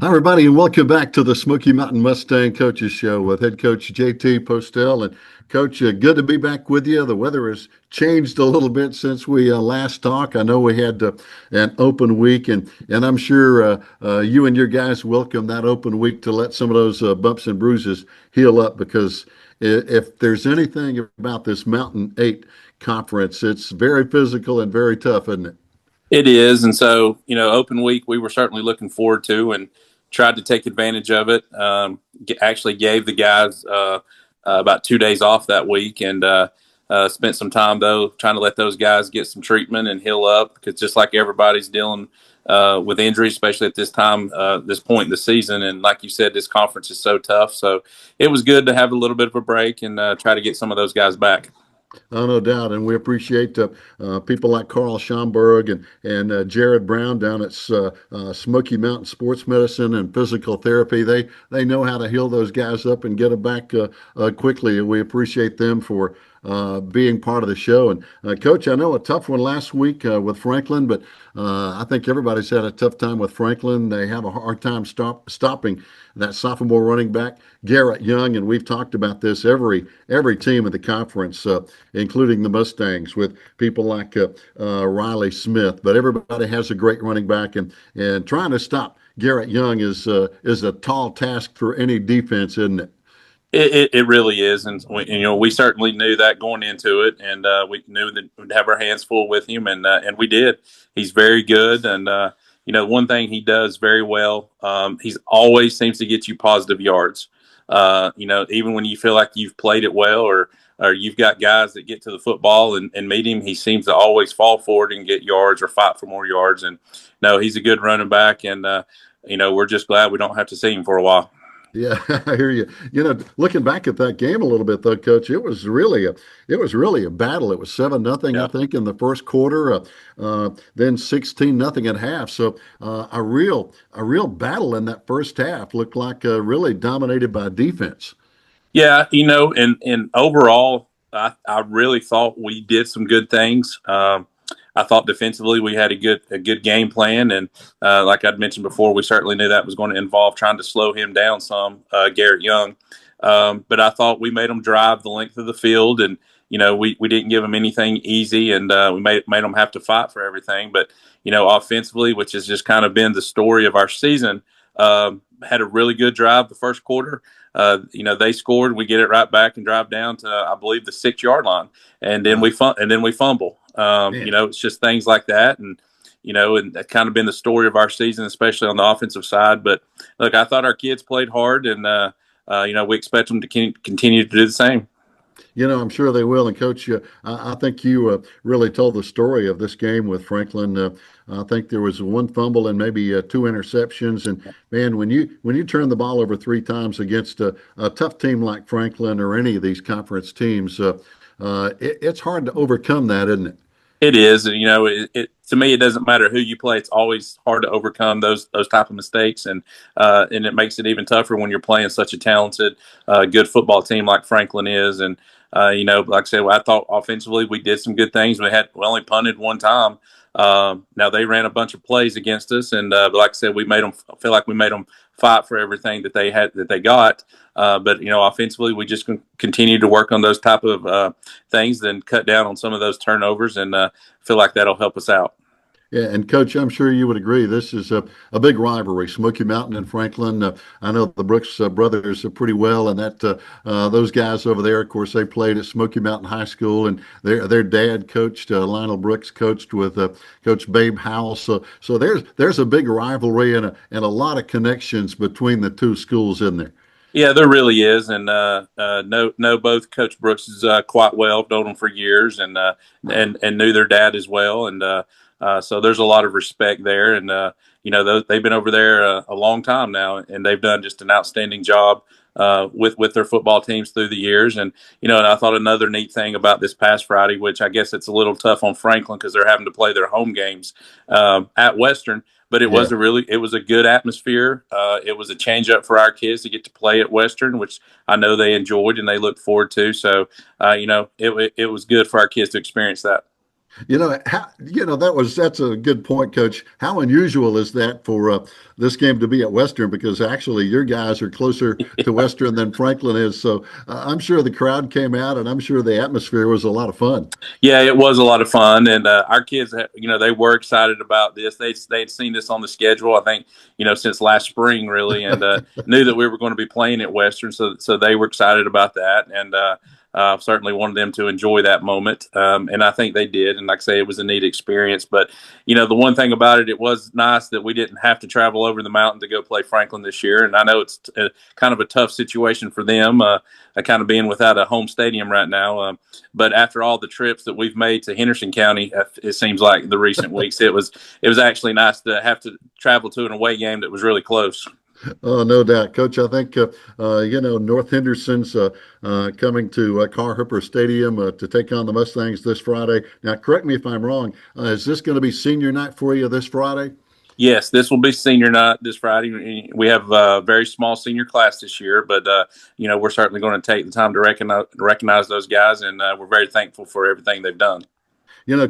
Hi, everybody, and welcome back to the Smoky Mountain Mustang Coaches Show with head coach JT Postell. And coach, good to be back with you. The weather has changed a little bit since we last talked. I know we had an open week, and I'm sure you and your guys welcome that open week to let some of those bumps and bruises heal up because if there's anything about this Mountain 8 conference, it's very physical and very tough, isn't it? It is, and so open week we were certainly looking forward to, and tried to take advantage of it. Actually, gave the guys about 2 days off that week, and spent some time though trying to let those guys get some treatment and heal up, because just like everybody's dealing with injuries, especially at this time, this point in the season, and like you said, this conference is so tough. So it was good to have a little bit of a break and try to get some of those guys back. Oh, no doubt, and we appreciate people like Carl Schomburg and Jared Brown down at Smoky Mountain Sports Medicine and Physical Therapy. They know how to heal those guys up and get them back quickly, and we appreciate them for being part of the show. And Coach, I know a tough one last week with Franklin, but I think everybody's had a tough time with Franklin. They have a hard time stopping that sophomore running back Garrett Young, and we've talked about this every team in the conference, including the Mustangs, with people like Riley Smith. But everybody has a great running back, and trying to stop Garrett Young is a tall task for any defense, isn't it? It really is, and we certainly knew that going into it, and we knew that we'd have our hands full with him, and we did. He's very good, and one thing he does very well, he's always seems to get you positive yards. Even when you feel like you've played it well, or you've got guys that get to the football and meet him, he seems to always fall forward and get yards or fight for more yards. And no, he's a good running back, and we're just glad we don't have to see him for a while. Yeah, I hear you. Looking back at that game a little bit, though, Coach, it was really a battle. It was 7-0, I Yeah. think, in the first quarter, then 16-0 at half. So a real battle in that first half. Looked like really dominated by defense. Yeah, and overall, I really thought we did some good things. I thought defensively we had a good game plan, and like I'd mentioned before, we certainly knew that was going to involve trying to slow him down some, Garrett Young. But I thought we made him drive the length of the field, and we didn't give him anything easy, and we made him have to fight for everything. But offensively, which has just kind of been the story of our season, had a really good drive the first quarter. They scored. We get it right back and drive down to, I believe, the 6 yard line, and then Wow, we fumble. man. It's just things like that, and that's kind of been the story of our season, especially on the offensive side. But look, I thought our kids played hard, and we expect them to continue to do the same. I'm sure they will. And Coach, I think you really told the story of this game with Franklin. I think there was one fumble and maybe two interceptions. And man, when you turn the ball over three times against a tough team like Franklin or any of these conference teams, it's hard to overcome that, isn't it? It is, and to me, it doesn't matter who you play. It's always hard to overcome those type of mistakes, and it makes it even tougher when you're playing such a talented, good football team like Franklin is. And like I said, I thought offensively we did some good things. We only punted one time. Now they ran a bunch of plays against us, and but like I said, we made them feel like we made them fight for everything that they got. But offensively, we just continue to work on those type of things, then cut down on some of those turnovers, and feel like that'll help us out. Yeah, and Coach, I'm sure you would agree. This is a big rivalry, Smoky Mountain and Franklin. I know the Brooks brothers pretty well, and that those guys over there, of course, they played at Smoky Mountain High School, and their dad coached Lionel Brooks, coached with Coach Babe Howell. So there's a big rivalry and a lot of connections between the two schools in there. Yeah, there really is, and know both Coach Brooks quite well. Known them for years, and knew their dad as well, and so there's a lot of respect there. And they've been over there a long time now, and they've done just an outstanding job with their football teams through the years. And and I thought another neat thing about this past Friday, which I guess it's a little tough on Franklin because they're having to play their home games at Western. But Yeah. it was a good atmosphere. It was a change up for our kids to get to play at Western, which I know they enjoyed and they looked forward to. So, it was good for our kids to experience that. That's a good point, Coach. How unusual is that for this game to be at Western? Because actually, your guys are closer to Western than Franklin is. So I'm sure the crowd came out, and I'm sure the atmosphere was a lot of fun. Yeah, it was a lot of fun, and our kids, they were excited about this. They'd seen this on the schedule, I think, since last spring, really, and knew that we were going to be playing at Western, so they were excited about that, and certainly wanted them to enjoy that moment, and I think they did. And like I say, it was a neat experience. But the one thing about it, it was nice that we didn't have to travel over the mountain to go play Franklin this year, and I know it's kind of a tough situation for them, kind of being without a home stadium right now. But after all the trips that we've made to Henderson County, it seems like the recent weeks, it was actually nice to have to travel to an away game that was really close. Oh, no doubt, Coach. I think North Henderson's coming to Carl Hooper Stadium to take on the Mustangs this Friday. Now, correct me if I'm wrong. Is this going to be senior night for you this Friday? Yes, this will be senior night this Friday. We have a very small senior class this year, but we're certainly going to take the time to recognize those guys, and we're very thankful for everything they've done.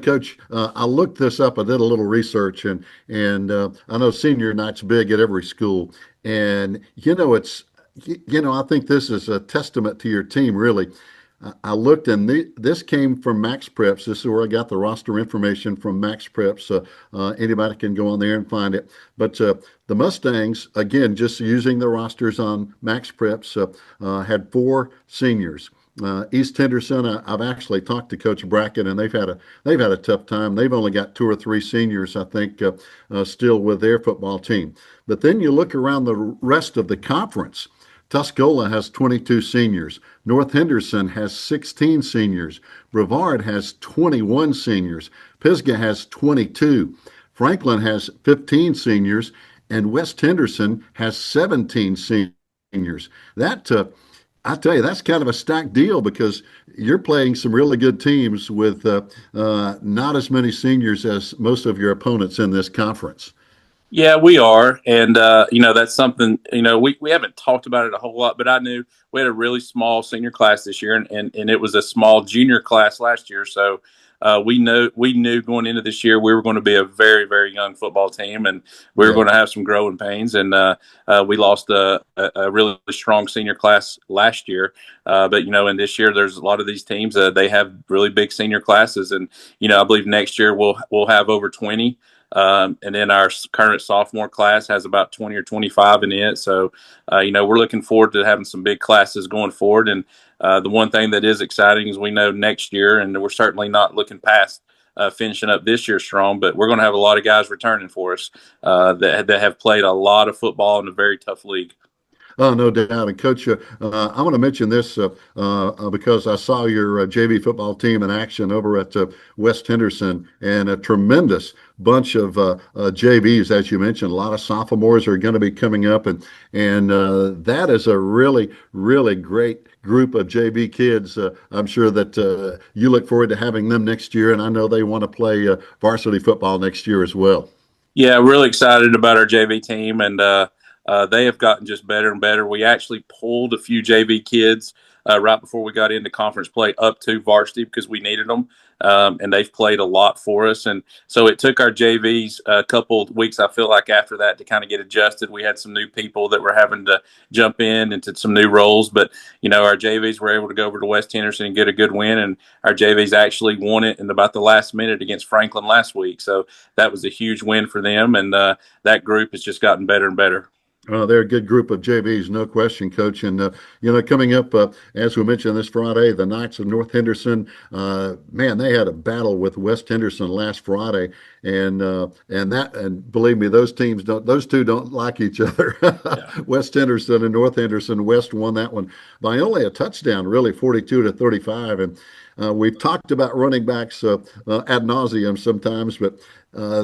Coach, I looked this up. I did a little research, and I know senior night's big at every school, and I think this is a testament to your team, really. I looked, and this came from Max Preps. This is where I got the roster information from Max Preps. Anybody can go on there and find it. But the Mustangs, again, just using the rosters on Max Preps, had four seniors. East Henderson, I've actually talked to Coach Brackett, and they've had a tough time. They've only got two or three seniors, I think, still with their football team. But then you look around the rest of the conference. Tuscola has 22 seniors. North Henderson has 16 seniors. Brevard has 21 seniors. Pisgah has 22. Franklin has 15 seniors, and West Henderson has 17 seniors. That I tell you, that's kind of a stacked deal because you're playing some really good teams with not as many seniors as most of your opponents in this conference. Yeah, we are, and that's something we haven't talked about it a whole lot, but I knew we had a really small senior class this year, and it was a small junior class last year. So we knew going into this year we were going to be a very very young football team, and we were Yeah. going to have some growing pains, and we lost a really strong senior class last year. But in this year there's a lot of these teams they have really big senior classes, and I believe next year we'll have over 20. And then our current sophomore class has about 20 or 25 in it. So, we're looking forward to having some big classes going forward. And the one thing that is exciting is we know next year, and we're certainly not looking past finishing up this year strong, but we're going to have a lot of guys returning for us that have played a lot of football in a very tough league. Oh, no doubt. And Coach, I want to mention this because I saw your JV football team in action over at West Henderson, and a tremendous bunch of JVs, as you mentioned. A lot of sophomores are going to be coming up, and that is a really, really great group of JV kids. I'm sure that you look forward to having them next year, and I know they want to play varsity football next year as well. Yeah, really excited about our JV team, and they have gotten just better and better. We actually pulled a few JV kids right before we got into conference play up to varsity because we needed them, and they've played a lot for us. And so it took our JVs a couple of weeks, I feel like, after that to kind of get adjusted. We had some new people that were having to jump in into some new roles, but our JVs were able to go over to West Henderson and get a good win, and our JVs actually won it in about the last minute against Franklin last week. So that was a huge win for them, and that group has just gotten better and better. They're a good group of JVs, no question, Coach. And coming up, as we mentioned this Friday, the Knights of North Henderson. Man, they had a battle with West Henderson last Friday, and believe me, those two don't like each other. Yeah. West Henderson and North Henderson. West won that one by only a touchdown, really, 42-35. And we've talked about running backs ad nauseum sometimes, but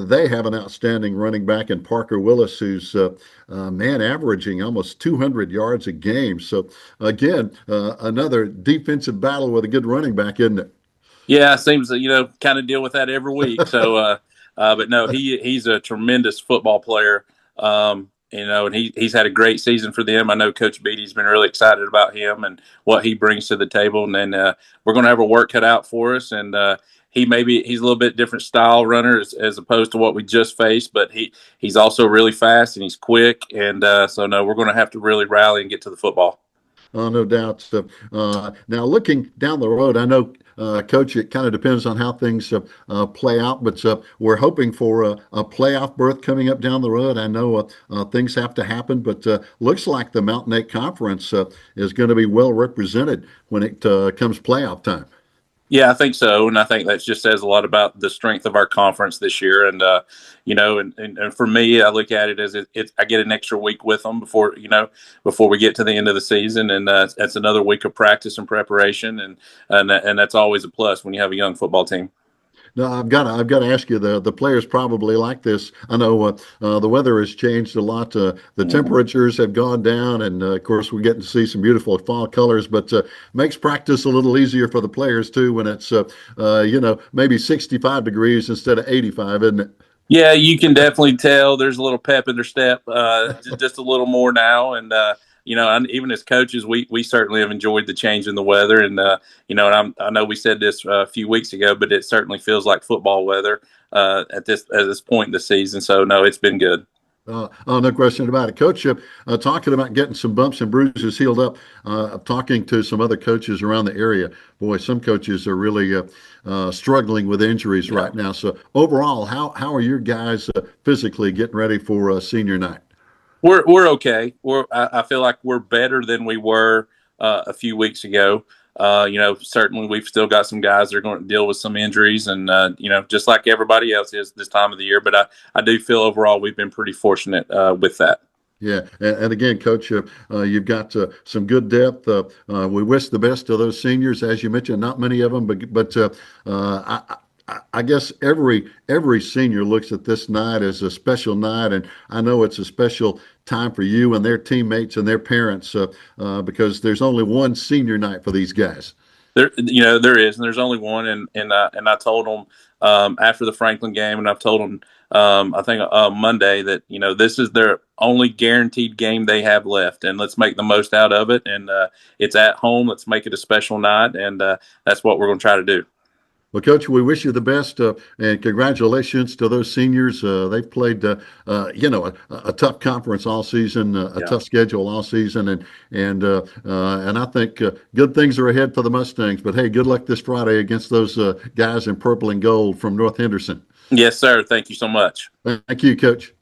they have an outstanding running back in Parker Willis, who's man averaging almost 200 yards a game. So again, another defensive battle with a good running back, isn't it? Yeah, it seems that kind of deal with that every week. So, but no, he's a tremendous football player. And he's had a great season for them. I know Coach Beatty's been really excited about him and what he brings to the table. And then we're going to have a work cut out for us. And he's a little bit different style runner as opposed to what we just faced, but he's also really fast and he's quick, and so no, we're going to have to really rally and get to the football. No doubt. Now, looking down the road, I know, Coach, it kind of depends on how things play out, but we're hoping for a playoff berth coming up down the road. I know things have to happen, but looks like the Mountain 8 Conference is going to be well represented when it comes playoff time. Yeah, I think so, and I think that just says a lot about the strength of our conference this year. And and for me, I look at it as I get an extra week with them before we get to the end of the season, and that's another week of practice and preparation, and that's always a plus when you have a young football team. No, I've got to ask you. The players probably like this. I know the weather has changed a lot. The temperatures have gone down, and of course we're getting to see some beautiful fall colors. But makes practice a little easier for the players too when it's maybe 65 degrees instead of 85, isn't it? Yeah, you can definitely tell there's a little pep in their step, just a little more now. And and even as coaches, we certainly have enjoyed the change in the weather. And I know we said this a few weeks ago, but it certainly feels like football weather at this point in the season. So no, it's been good. No question about it. Coach, talking about getting some bumps and bruises healed up, talking to some other coaches around the area. Boy, some coaches are really struggling with injuries right now. So overall, how are your guys physically getting ready for senior night? We're okay. I feel like we're better than we were a few weeks ago. Certainly we've still got some guys that are going to deal with some injuries, and just like everybody else is this time of the year. But I do feel overall we've been pretty fortunate with that. Yeah, and again, Coach, you've got some good depth. We wish the best to those seniors, as you mentioned. Not many of them, but I guess every senior looks at this night as a special night, and I know it's a special time for you and their teammates and their parents because there's only one senior night for these guys. There is, and there's only one, and I told them after the Franklin game, and I've told them I think Monday that this is their only guaranteed game they have left, and let's make the most out of it. And it's at home. Let's make it a special night, and that's what we're going to try to do. Well, Coach, we wish you the best, and congratulations to those seniors. They've played, a tough conference all season, a tough schedule all season, and I think good things are ahead for the Mustangs. But hey, good luck this Friday against those guys in purple and gold from North Henderson. Yes, sir. Thank you so much. Thank you, Coach.